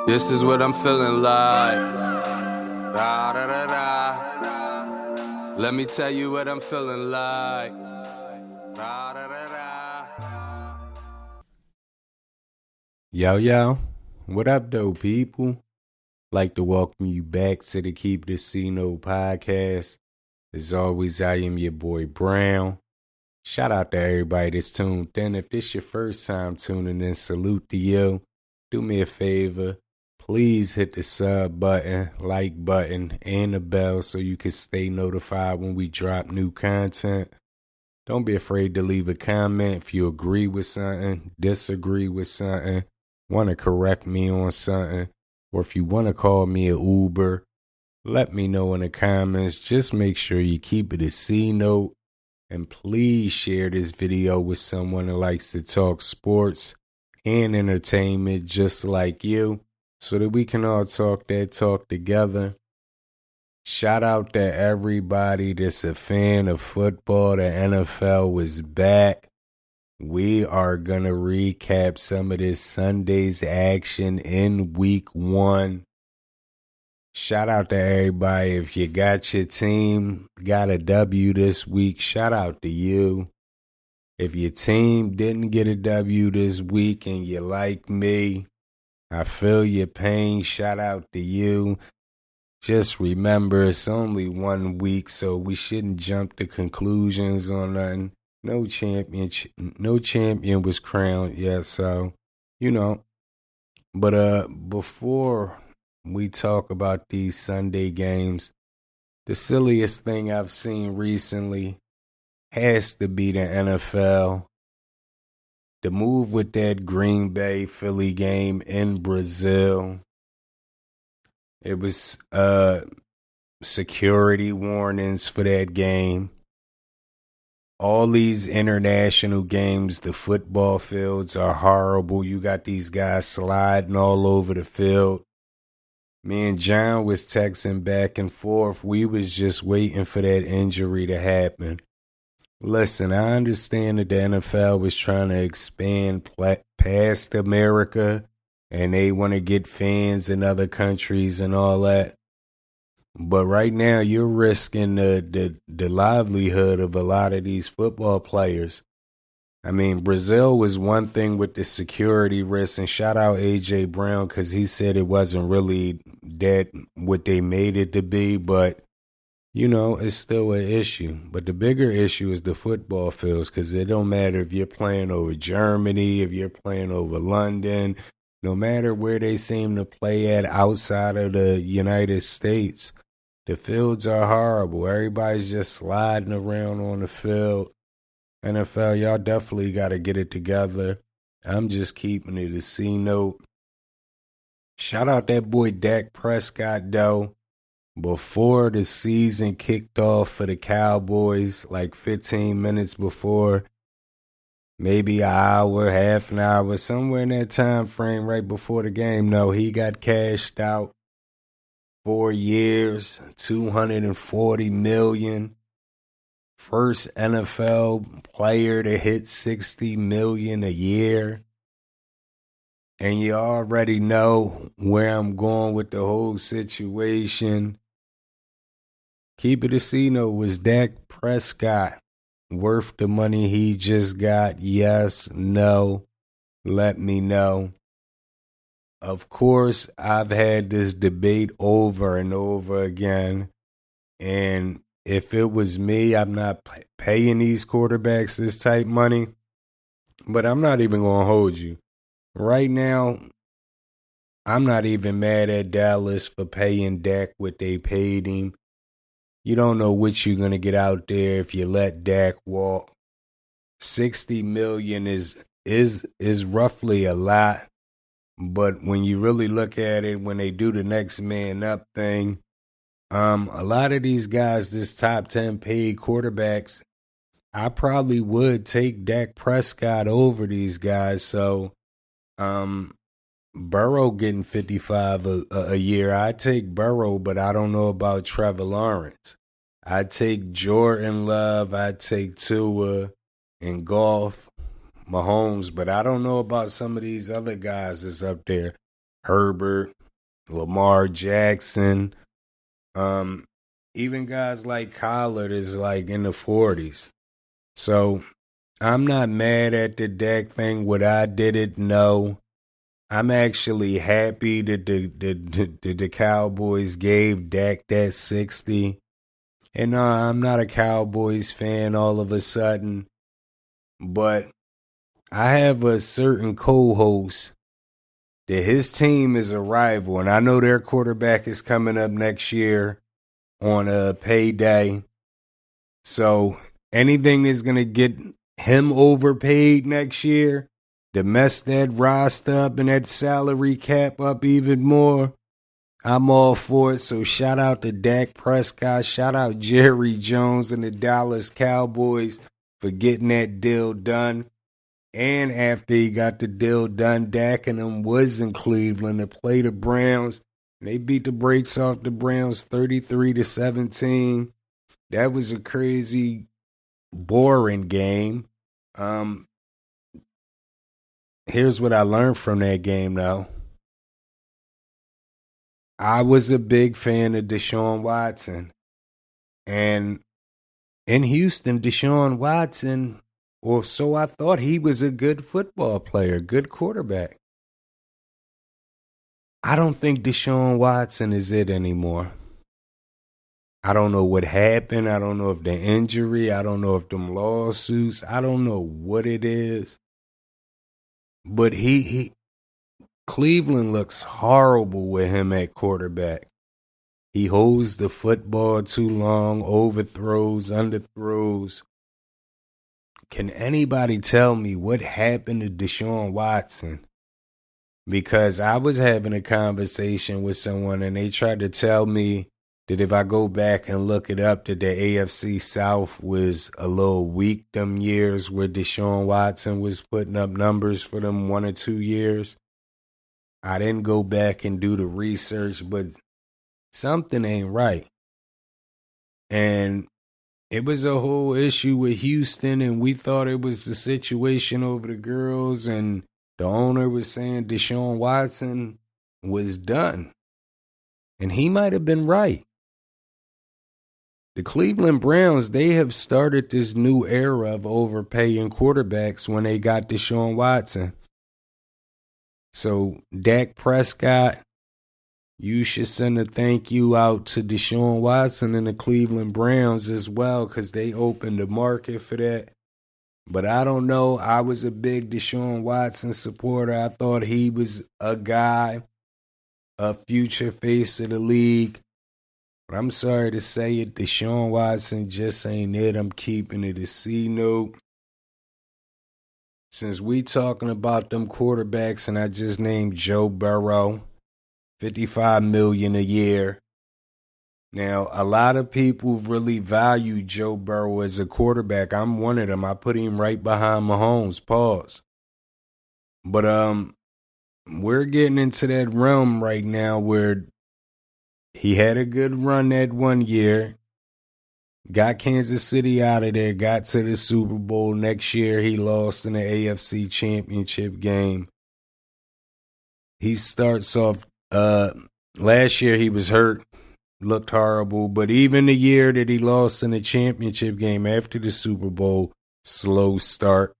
This is what I'm feeling like. Da, da, da, da. Let me tell you what I'm feeling like. Da, da, da, da. Yo, what up though, people? Like to welcome you back to the Keep the C Note podcast. As always, I am your boy Brown. Shout out to everybody that's tuned in. If this your first time tuning in, salute to you. Do me a favor. Please hit the sub button, like button, and the bell so you can stay notified when we drop new content. Don't be afraid to leave a comment if you agree with something, disagree with something, want to correct me on something, or if you want to call me an Oouuber, let me know in the comments. Just make sure you keep it a C note, and please share this video with someone that likes to talk sports and entertainment just like you, so that we can all talk that talk together. Shout out to everybody that's a fan of football. The NFL was back. We are going to recap some of this Sunday's action in week 1. Shout out to everybody. If you got your team, got a W this week, shout out to you. If your team didn't get a W this week and you like me, I feel your pain. Shout out to you. Just remember, it's only 1 week, so we shouldn't jump to conclusions on nothing. No champion was crowned yet, so, But before we talk about these Sunday games, the silliest thing I've seen recently has to be the NFL. The move with that Green Bay Philly game in Brazil. It was security warnings for that game. All these international games, the football fields are horrible. You got these guys sliding all over the field. Me and John was texting back and forth. We was just waiting for that injury to happen. Listen, I understand that the NFL was trying to expand past America, and they want to get fans in other countries and all that. But right now, you're risking the livelihood of a lot of these football players. I mean, Brazil was one thing with the security risks, and shout out A.J. Brown because he said it wasn't really that what they made it to be, but, it's still an issue. But the bigger issue is the football fields, because it don't matter if you're playing over Germany, if you're playing over London, no matter where they seem to play at outside of the United States, the fields are horrible. Everybody's just sliding around on the field. NFL, y'all definitely got to get it together. I'm just keeping it a C note. Shout out that boy Dak Prescott, though. Before the season kicked off for the Cowboys, like 15 minutes before, maybe an hour, half an hour, somewhere in that time frame right before the game. No, he got cashed out. 4 years, $240 million. First NFL player to hit $60 million a year. And you already know where I'm going with the whole situation. Keep it a C note. Was Dak Prescott worth the money he just got? Yes, no. Let me know. Of course, I've had this debate over and over again. And if it was me, I'm not paying these quarterbacks this type money. But I'm not even going to hold you. Right now, I'm not even mad at Dallas for paying Dak what they paid him. You don't know what you're going to get out there if you let Dak walk. $60 million is roughly a lot. But when you really look at it, when they do the next man up thing, a lot of these guys, this top 10 paid quarterbacks, I probably would take Dak Prescott over these guys. So, Burrow getting 55 a year. I take Burrow, but I don't know about Trevor Lawrence. I take Jordan Love. I take Tua and Golf. Mahomes, but I don't know about some of these other guys that's up there. Herbert, Lamar Jackson. Even guys like Collard is like in the 40s. So I'm not mad at the Dak thing. What I didn't know, I'm actually happy that the Cowboys gave Dak that 60. And I'm not a Cowboys fan all of a sudden, but I have a certain co-host that his team is a rival, and I know their quarterback is coming up next year on a payday. So anything that's going to get him overpaid next year to mess that roster up and that salary cap up even more, I'm all for it. So shout out to Dak Prescott. Shout out Jerry Jones and the Dallas Cowboys for getting that deal done. And after he got the deal done, Dak and them was in Cleveland to play the Browns. They beat the brakes off the Browns 33-17. That was a crazy, boring game. Here's what I learned from that game, though. I was a big fan of Deshaun Watson. And in Houston, Deshaun Watson, or so I thought, he was a good football player, good quarterback. I don't think Deshaun Watson is it anymore. I don't know what happened. I don't know if the injury. I don't know if them lawsuits. I don't know what it is. But Cleveland looks horrible with him at quarterback. He holds the football too long, overthrows, underthrows. Can anybody tell me what happened to Deshaun Watson? Because I was having a conversation with someone and they tried to tell me that if I go back and look it up, that the AFC South was a little weak them years where Deshaun Watson was putting up numbers for them 1 or 2 years. I didn't go back and do the research, but something ain't right. And it was a whole issue with Houston, and we thought it was the situation over the girls, and the owner was saying Deshaun Watson was done. And he might have been right. The Cleveland Browns, they have started this new era of overpaying quarterbacks when they got Deshaun Watson. So, Dak Prescott, you should send a thank you out to Deshaun Watson and the Cleveland Browns as well, because they opened the market for that. But I don't know. I was a big Deshaun Watson supporter. I thought he was a guy, a future face of the league. But I'm sorry to say it, Deshaun Watson just ain't it. I'm keeping it a C note. Since we talking about them quarterbacks, and I just named Joe Burrow, $55 million a year. Now, a lot of people really value Joe Burrow as a quarterback. I'm one of them. I put him right behind Mahomes. Pause. But we're getting into that realm right now where he had a good run that 1 year, got Kansas City out of there, got to the Super Bowl. Next year, he lost in the AFC Championship game. He starts off, last year he was hurt, looked horrible, but even the year that he lost in the championship game after the Super Bowl, slow start.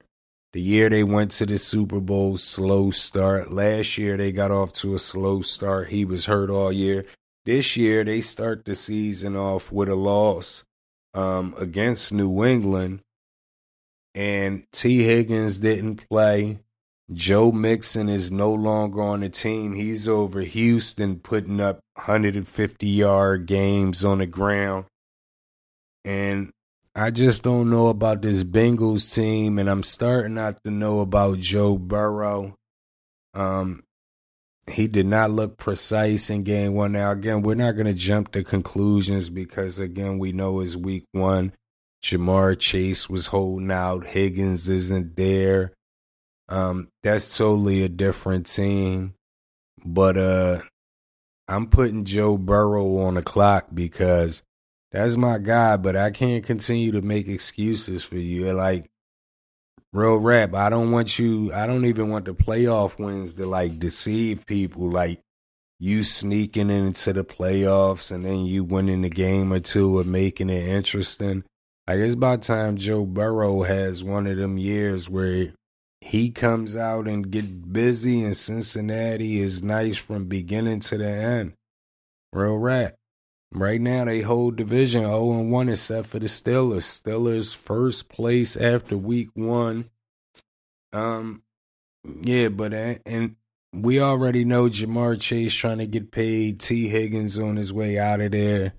The year they went to the Super Bowl, slow start. Last year they got off to a slow start. He was hurt all year. This year they start the season off with a loss against New England, and T. Higgins didn't play. Joe Mixon is no longer on the team. He's over Houston putting up 150-yard games on the ground. And I just don't know about this Bengals team, and I'm starting not to know about Joe Burrow. He did not look precise in game one. Now, again, we're not going to jump to conclusions because, again, we know it's week one. Jamar Chase was holding out. Higgins isn't there. That's totally a different team. But I'm putting Joe Burrow on the clock because that's my guy, but I can't continue to make excuses for you. Like, real rap, I don't even want the playoff wins to, like, deceive people. Like, you sneaking into the playoffs and then you winning a game or two or making it interesting. Like, it's about time Joe Burrow has one of them years where he comes out and get busy, and Cincinnati is nice from beginning to the end. Real rap. Right now, they hold division 0-1 except for the Steelers. Steelers first place after week 1. Yeah, but and we already know Jamar Chase trying to get paid. T. Higgins on his way out of there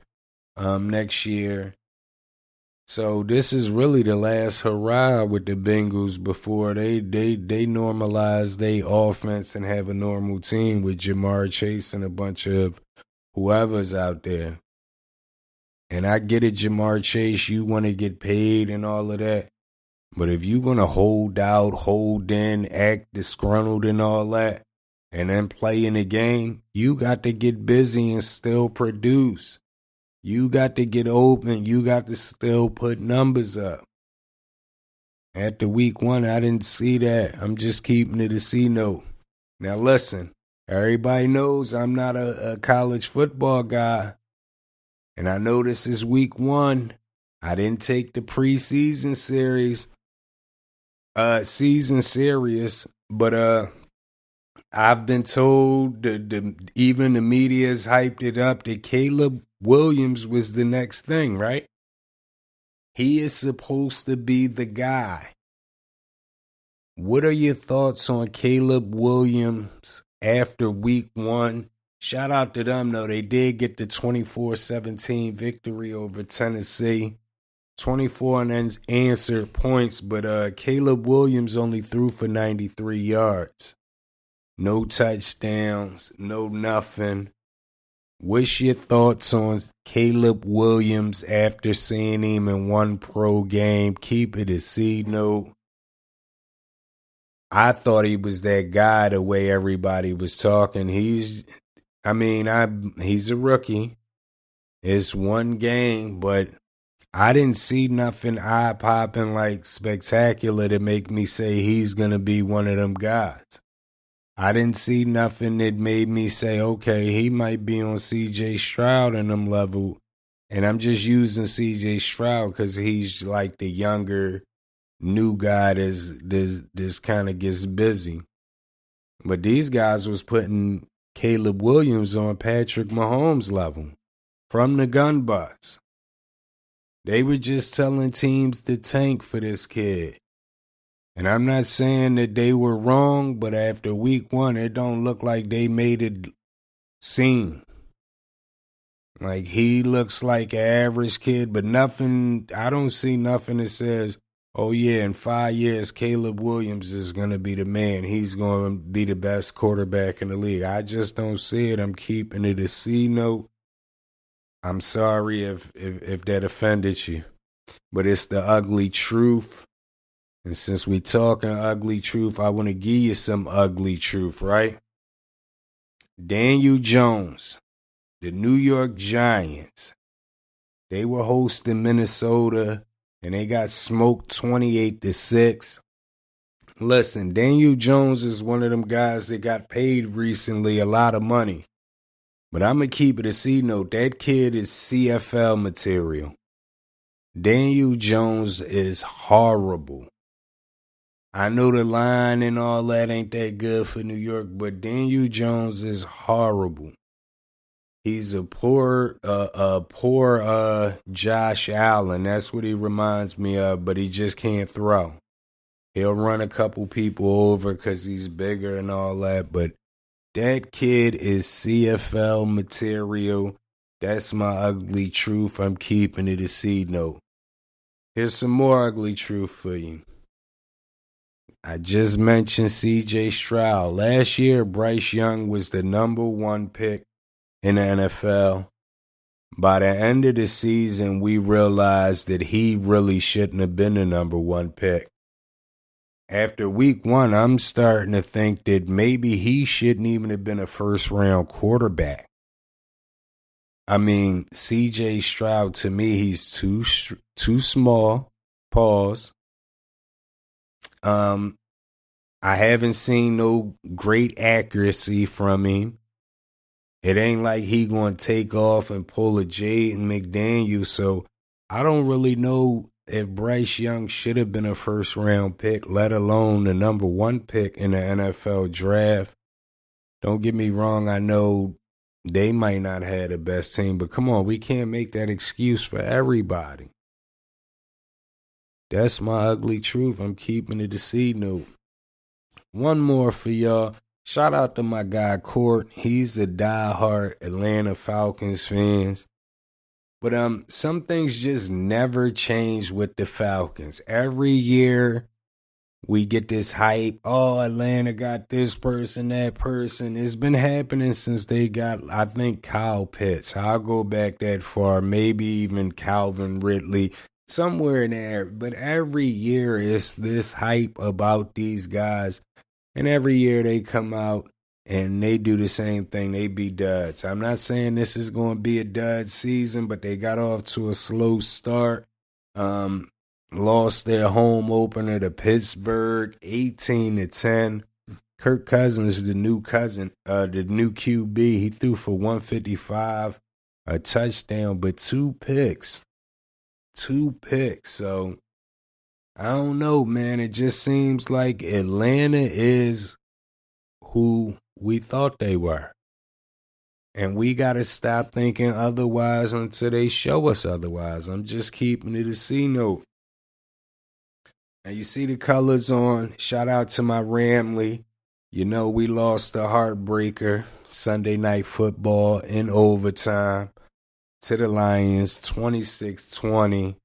next year. So this is really the last hurrah with the Bengals before they normalize their offense and have a normal team with Jamar Chase and a bunch of whoever's out there. And I get it, Jamar Chase, you want to get paid and all of that. But if you're going to hold out, hold in, act disgruntled and all that, and then play in the game, you got to get busy and still produce. You got to get open. You got to still put numbers up. After week 1, I didn't see that. I'm just keeping it a C note. Now listen, everybody knows I'm not a college football guy. And I know this is week 1. I didn't take the preseason season serious, but I've been told even the media's hyped it up that Caleb Williams was the next thing, right? He is supposed to be the guy. What are your thoughts on Caleb Williams after week 1? Shout out to them, though. They did get the 24-17 victory over Tennessee. 24 unanswered points, but Caleb Williams only threw for 93 yards. No touchdowns, no nothing. What's your thoughts on Caleb Williams after seeing him in one pro game? Keep it a C note. I thought he was that guy the way everybody was talking. He's a rookie. It's one game, but I didn't see nothing eye-popping like spectacular to make me say he's going to be one of them guys. I didn't see nothing that made me say, okay, he might be on C.J. Stroud in them level. And I'm just using C.J. Stroud because he's like the younger, new guy that's kind of gets busy. But these guys was putting Caleb Williams on Patrick Mahomes level from the gun bus. They were just telling teams to tank for this kid. And I'm not saying that they were wrong, but after week 1, it don't look like they made it seem. Like, he looks like an average kid, but I don't see nothing that says, oh yeah, in 5 years, Caleb Williams is going to be the man. He's going to be the best quarterback in the league. I just don't see it. I'm keeping it a C note. I'm sorry if that offended you, but it's the ugly truth. And since we talking ugly truth, I want to give you some ugly truth, right? Daniel Jones, the New York Giants, they were hosting Minnesota and they got smoked 28-6. Listen, Daniel Jones is one of them guys that got paid recently a lot of money. But I'm going to keep it a C note. That kid is CFL material. Daniel Jones is horrible. I know the line and all that ain't that good for New York, but Daniel Jones is horrible. He's a poor Josh Allen. That's what he reminds me of, but he just can't throw. He'll run a couple people over because he's bigger and all that, but that kid is CFL material. That's my ugly truth. I'm keeping it a C note. Here's some more ugly truth for you. I just mentioned C.J. Stroud. Last year, Bryce Young was the number 1 pick in the NFL. By the end of the season, we realized that he really shouldn't have been the number 1 pick. After week 1, I'm starting to think that maybe he shouldn't even have been a first-round quarterback. I mean, C.J. Stroud, to me, he's too small. Pause. I haven't seen no great accuracy from him. It ain't like he going to take off and pull a Jaden McDaniel. So I don't really know if Bryce Young should have been a first-round pick, let alone the number one pick in the NFL draft. Don't get me wrong. I know they might not have the best team, but come on, we can't make that excuse for everybody. That's my ugly truth. I'm keeping it a C note. One more for y'all. Shout out to my guy Court. He's a diehard Atlanta Falcons fans. But some things just never change with the Falcons. Every year we get this hype. Oh, Atlanta got this person, that person. It's been happening since they got, I think, Kyle Pitts. I'll go back that far. Maybe even Calvin Ridley. Somewhere in there. But every year it's this hype about these guys. And every year they come out and they do the same thing. They be duds. I'm not saying this is going to be a dud season, but they got off to a slow start. Lost their home opener to Pittsburgh, 18-10. Kirk Cousins, the new QB, he threw for 155, a touchdown, but two picks. So I don't know, man. It just seems like Atlanta is who we thought they were. And we got to stop thinking otherwise until they show us otherwise. I'm just keeping it a C note. Now, you see the colors on. Shout out to my Ramley. You know, we lost the heartbreaker Sunday Night Football in overtime to the Lions, 26-20.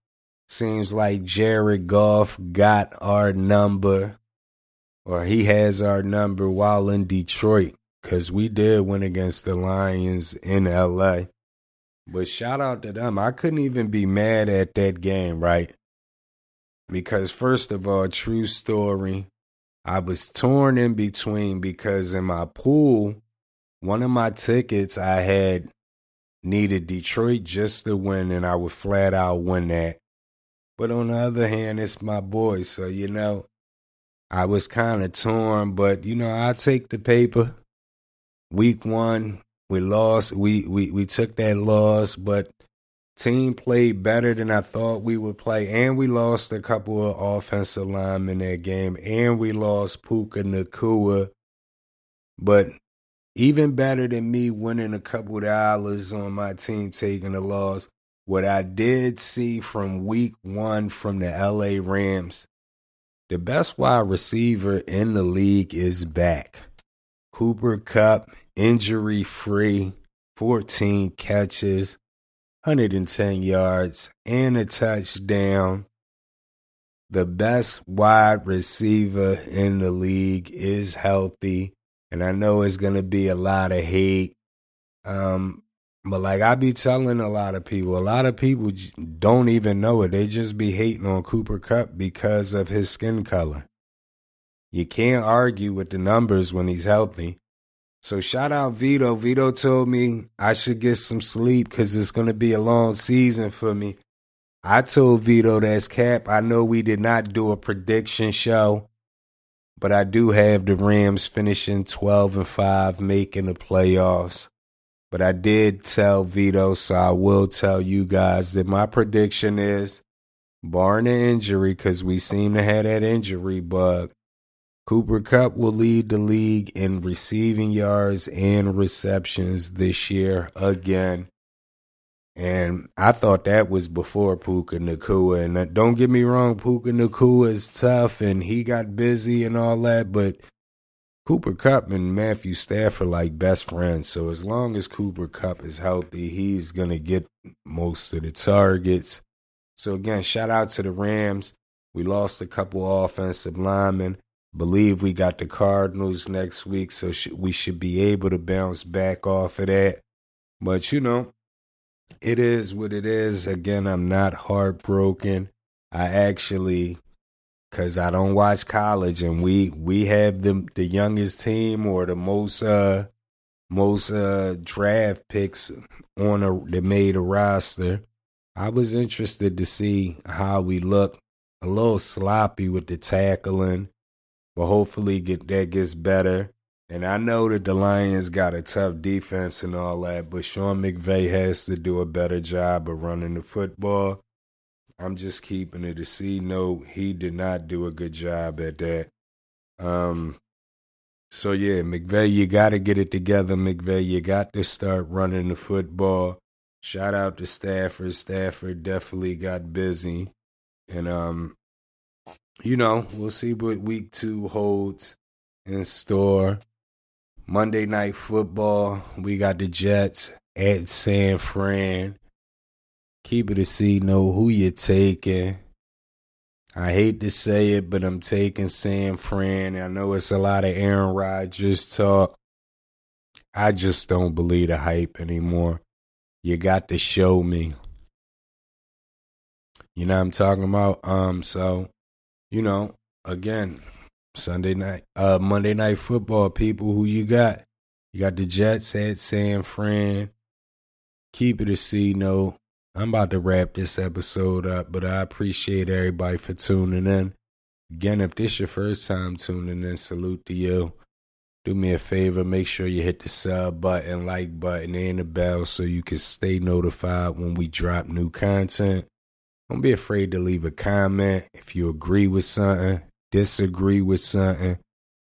Seems like Jared Goff got our number, or he has our number while in Detroit, because we did win against the Lions in L.A. But shout out to them. I couldn't even be mad at that game, right? Because first of all, true story, I was torn in between because in my pool, one of my tickets I had needed Detroit just to win, and I would flat out win that. But on the other hand, it's my boy. So, you know, I was kind of torn. But, you know, I take the paper. Week 1, we lost. We took that loss. But team played better than I thought we would play. And we lost a couple of offensive linemen in that game. And we lost Puka Nacua. But even better than me winning a couple of dollars on my team taking a loss, what I did see from week 1 from the LA Rams, the best wide receiver in the league is back. Cooper Kupp, injury-free, 14 catches, 110 yards, and a touchdown. The best wide receiver in the league is healthy, and I know it's going to be a lot of hate. But like I be telling a lot of people don't even know it. They just be hating on Cooper Kupp because of his skin color. You can't argue with the numbers when he's healthy. So shout out Vito. Vito told me I should get some sleep because it's going to be a long season for me. I told Vito that's cap. I know we did not do a prediction show, but I do have the Rams finishing 12-5, making the playoffs. But I did tell Vito, so I will tell you guys that my prediction is, barring an injury, because we seem to have that injury bug, Cooper Kupp will lead the league in receiving yards and receptions this year again. And I thought that was before Puka Nacua. And don't get me wrong, Puka Nacua is tough and he got busy and all that, but Cooper Kupp and Matthew Stafford like best friends. So as long as Cooper Kupp is healthy, he's going to get most of the targets. So again, shout out to the Rams. We lost a couple offensive linemen. Believe we got the Cardinals next week, so we should be able to bounce back off of that. But, you know, it is what it is. Again, I'm not heartbroken. I actually... because I don't watch college, and we have the youngest team or the most draft picks that made a roster. I was interested to see how we look. A little sloppy with the tackling, but hopefully that gets better. And I know that the Lions got a tough defense and all that, but Sean McVay has to do a better job of running the football. I'm just keeping it a C note. He did not do a good job at that. So, yeah, McVay, you got to get it together, McVay. You got to start running the football. Shout out to Stafford. Stafford definitely got busy. And, we'll see what week 2 holds in store. Monday Night Football, we got the Jets at San Fran. Keep it a C, know who you're taking. I hate to say it, but I'm taking San Fran. I know it's a lot of Aaron Rodgers talk. I just don't believe the hype anymore. You got to show me. You know what I'm talking about? So, again, Monday Night Football, people, who you got? You got the Jets at San Fran. Keep it a C note. I'm about to wrap this episode up, but I appreciate everybody for tuning in. Again, if this your first time tuning in, salute to you. Do me a favor, make sure you hit the sub button, like button, and the bell so you can stay notified when we drop new content. Don't be afraid to leave a comment if you agree with something, disagree with something,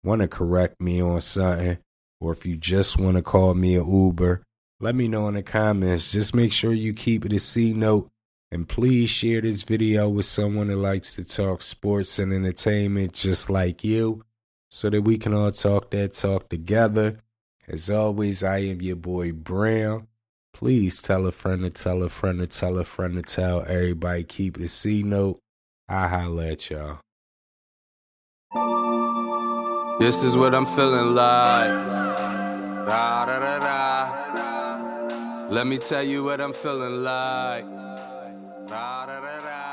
want to correct me on something, or if you just want to call me an Uber, let me know in the comments. Just make sure you keep it a C note, and please share this video with someone that likes to talk sports and entertainment just like you, so that we can all talk that talk together. As always, I am your boy Brown. Please tell a friend to tell a friend to tell a friend to tell everybody. Keep it a C note. I'll holla at y'all. This is what I'm feeling like. Da, da, da, da. Let me tell you what I'm feeling like. Da, da, da, da.